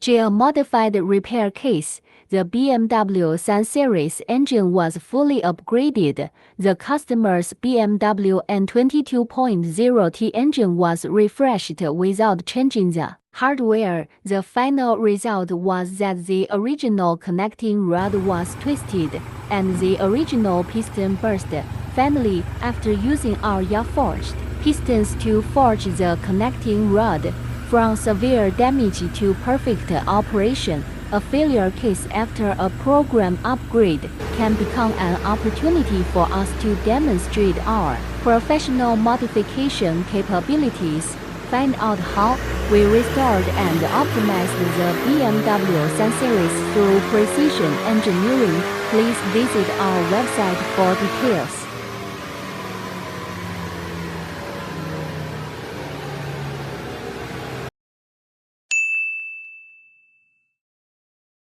JAmodified repair case. The BMW 3 Series engine was fully upgraded. The customer's BMW N20 2.0T engine was refreshed without changing the hardware. The final result was that the original connecting rod was twisted, and the original piston burst. Finally, after using our forged pistons to forge the connecting rod, from severe damage to perfect operation, a failure case after a program upgrade can become an opportunity for us to demonstrate our professional modification capabilities. Find out how we restored and optimized the BMW 3 Series through precision engineering. Please visit our website for details.